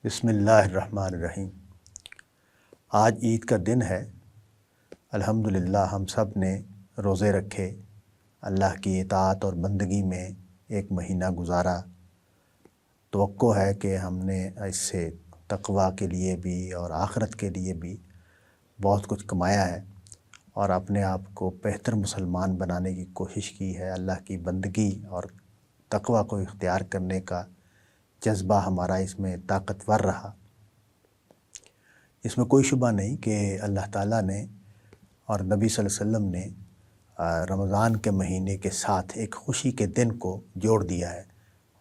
بسم اللہ الرحمن الرحیم۔ آج عید کا دن ہے۔ الحمدللہ ہم سب نے روزے رکھے، اللہ کی اطاعت اور بندگی میں ایک مہینہ گزارا۔ توقع ہے کہ ہم نے اس سے تقویٰ کے لیے بھی اور آخرت کے لیے بھی بہت کچھ کمایا ہے اور اپنے آپ کو بہتر مسلمان بنانے کی کوشش کی ہے۔ اللہ کی بندگی اور تقویٰ کو اختیار کرنے کا جذبہ ہمارا اس میں طاقتور رہا۔ اس میں کوئی شبہ نہیں کہ اللہ تعالیٰ نے اور نبی صلی اللہ علیہ وسلم نے رمضان کے مہینے کے ساتھ ایک خوشی کے دن کو جوڑ دیا ہے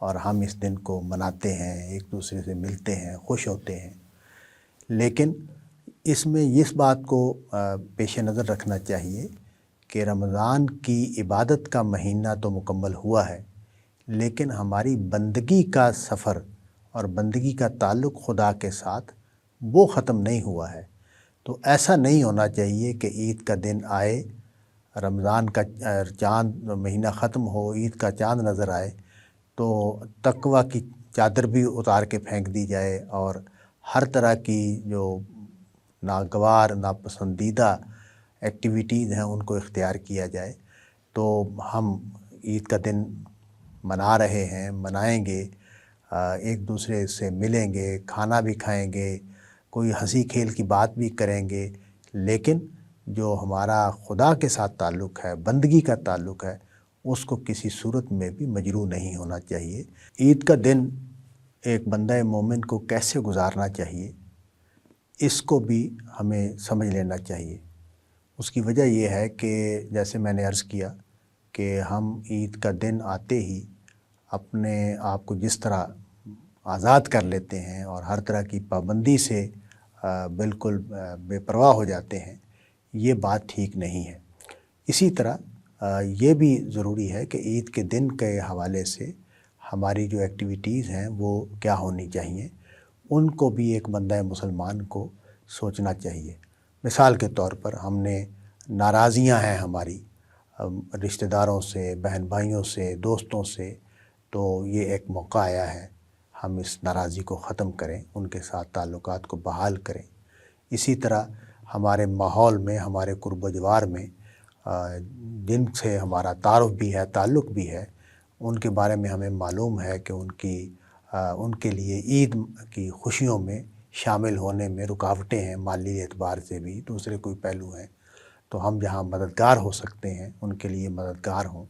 اور ہم اس دن کو مناتے ہیں، ایک دوسرے سے ملتے ہیں، خوش ہوتے ہیں۔ لیکن اس میں اس بات کو پیش نظر رکھنا چاہیے کہ رمضان کی عبادت کا مہینہ تو مکمل ہوا ہے، لیکن ہماری بندگی کا سفر اور بندگی کا تعلق خدا کے ساتھ وہ ختم نہیں ہوا ہے۔ تو ایسا نہیں ہونا چاہیے کہ عید کا دن آئے، رمضان کا چاند مہینہ ختم ہو، عید کا چاند نظر آئے تو تقویٰ کی چادر بھی اتار کے پھینک دی جائے اور ہر طرح کی جو ناگوار ناپسندیدہ ایکٹیویٹیز ہیں ان کو اختیار کیا جائے۔ تو ہم عید کا دن منا رہے ہیں، منائیں گے، ایک دوسرے سے ملیں گے، کھانا بھی کھائیں گے، کوئی ہنسی کھیل کی بات بھی کریں گے، لیکن جو ہمارا خدا کے ساتھ تعلق ہے، بندگی کا تعلق ہے، اس کو کسی صورت میں بھی مجروح نہیں ہونا چاہیے۔ عید کا دن ایک بندہ مومن کو کیسے گزارنا چاہیے، اس کو بھی ہمیں سمجھ لینا چاہیے۔ اس کی وجہ یہ ہے کہ جیسے میں نے عرض کیا کہ ہم عید کا دن آتے ہی اپنے آپ کو جس طرح آزاد کر لیتے ہیں اور ہر طرح کی پابندی سے بالکل بے پرواہ ہو جاتے ہیں، یہ بات ٹھیک نہیں ہے۔ اسی طرح یہ بھی ضروری ہے کہ عید کے دن کے حوالے سے ہماری جو ایکٹیویٹیز ہیں وہ کیا ہونی چاہیے، ان کو بھی ایک بندہ مسلمان کو سوچنا چاہیے۔ مثال کے طور پر ہم نے ناراضیاں ہیں ہماری رشتہ داروں سے، بہن بھائیوں سے، دوستوں سے، تو یہ ایک موقع آیا ہے ہم اس ناراضی کو ختم کریں، ان کے ساتھ تعلقات کو بحال کریں۔ اسی طرح ہمارے ماحول میں، ہمارے قرب و جوار میں جن سے ہمارا تعارف بھی ہے، تعلق بھی ہے، ان کے بارے میں ہمیں معلوم ہے کہ ان کے لیے عید کی خوشیوں میں شامل ہونے میں رکاوٹیں ہیں، مالی اعتبار سے بھی دوسرے کوئی پہلو ہیں، تو ہم جہاں مددگار ہو سکتے ہیں ان کے لیے مددگار ہوں۔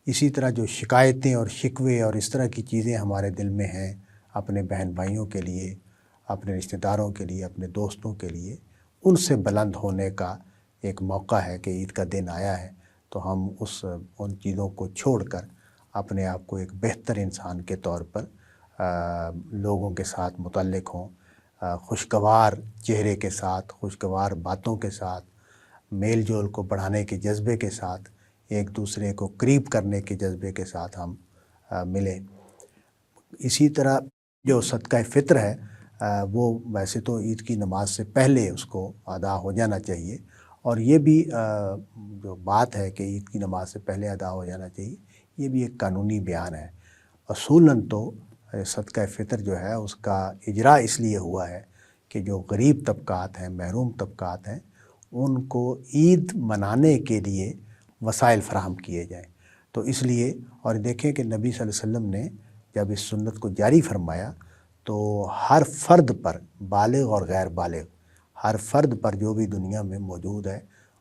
اسی طرح جو شکایتیں اور شکوے اور اس طرح کی چیزیں ہمارے دل میں ہیں اپنے بہن بھائیوں کے لیے، اپنے رشتہ داروں کے لیے، اپنے دوستوں کے لیے، ان سے بلند ہونے کا ایک موقع ہے کہ عید کا دن آیا ہے تو ہم ان چیزوں کو چھوڑ کر اپنے آپ کو ایک بہتر انسان کے طور پر لوگوں کے ساتھ متعلق ہوں، خوشگوار چہرے کے ساتھ، خوشگوار باتوں کے ساتھ، میل جول کو بڑھانے کے جذبے کے ساتھ، ایک دوسرے کو قریب کرنے کے جذبے کے ساتھ ہم ملیں۔ اسی طرح جو صدقہ فطر ہے وہ ویسے تو عید کی نماز سے پہلے اس کو ادا ہو جانا چاہیے، اور یہ بھی جو بات ہے کہ عید کی نماز سے پہلے ادا ہو جانا چاہیے، یہ بھی ایک قانونی بیان ہے۔ اصولاً تو صدقہ فطر جو ہے اس کا اجرا اس لیے ہوا ہے کہ جو غریب طبقات ہیں، محروم طبقات ہیں، ان کو عید منانے کے لیے وسائل فراہم کیے جائیں۔ تو اس لیے، اور دیکھیں کہ نبی صلی اللہ علیہ وسلم نے جب اس سنت کو جاری فرمایا تو ہر فرد پر، بالغ اور غیر بالغ، ہر فرد پر جو بھی دنیا میں موجود ہے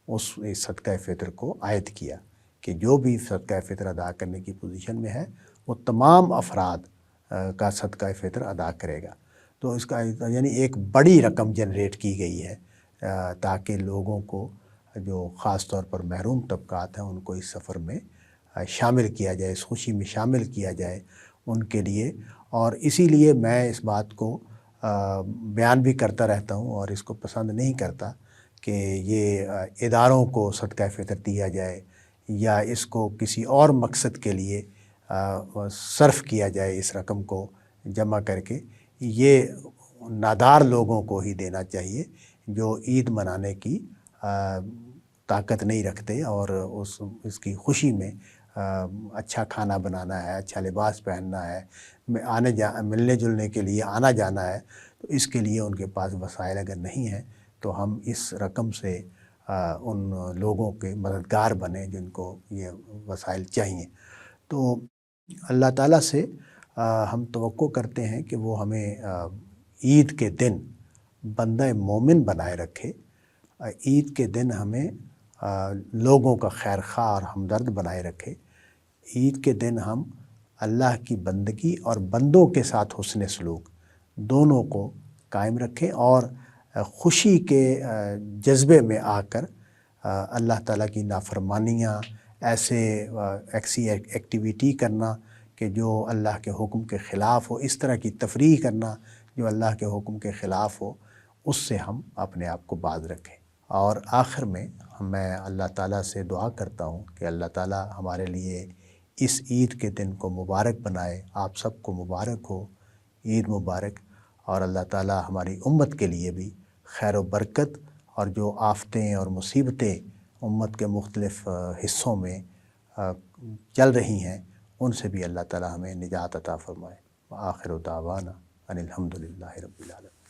اس صدقہ فطر کو عائد کیا کہ جو بھی صدقہ فطر ادا کرنے کی پوزیشن میں ہے وہ تمام افراد کا صدقہ فطر ادا کرے گا۔ تو اس کا یعنی ایک بڑی رقم جنریٹ کی گئی ہے تاکہ لوگوں کو، جو خاص طور پر محروم طبقات ہیں، ان کو اس سفر میں شامل کیا جائے، اس خوشی میں شامل کیا جائے ان کے لیے۔ اور اسی لیے میں اس بات کو بیان بھی کرتا رہتا ہوں اور اس کو پسند نہیں کرتا کہ یہ اداروں کو صدقہ فطر دیا جائے یا اس کو کسی اور مقصد کے لیے صرف کیا جائے، اس رقم کو جمع کر کے۔ یہ نادار لوگوں کو ہی دینا چاہیے جو عید منانے کی طاقت نہیں رکھتے اور اس کی خوشی میں اچھا کھانا بنانا ہے، اچھا لباس پہننا ہے، ملنے جلنے کے لیے آنا جانا ہے، تو اس کے لیے ان کے پاس وسائل اگر نہیں ہیں تو ہم اس رقم سے ان لوگوں کے مددگار بنیں جن کو یہ وسائل چاہیے۔ تو اللہ تعالیٰ سے ہم توقع کرتے ہیں کہ وہ ہمیں عید کے دن بندہ مومن بنائے رکھے، عید کے دن ہمیں لوگوں کا خیر خواہ اور ہمدرد بنائے رکھے، عید کے دن ہم اللہ کی بندگی اور بندوں کے ساتھ حسن سلوک دونوں کو قائم رکھیں، اور خوشی کے جذبے میں آ کر اللہ تعالیٰ کی نافرمانیاں، ایسی ایکٹیویٹی کرنا کہ جو اللہ کے حکم کے خلاف ہو، اس طرح کی تفریح کرنا جو اللہ کے حکم کے خلاف ہو، اس سے ہم اپنے آپ کو باز رکھیں۔ اور آخر میں میں اللہ تعالیٰ سے دعا کرتا ہوں کہ اللہ تعالیٰ ہمارے لیے اس عید کے دن کو مبارک بنائے۔ آپ سب کو مبارک ہو، عید مبارک، اور اللہ تعالیٰ ہماری امت کے لیے بھی خیر و برکت، اور جو آفتیں اور مصیبتیں امت کے مختلف حصوں میں چل رہی ہیں ان سے بھی اللہ تعالیٰ ہمیں نجات عطا فرمائے۔ آخر دعوانا ان الحمد للہ رب العالمین۔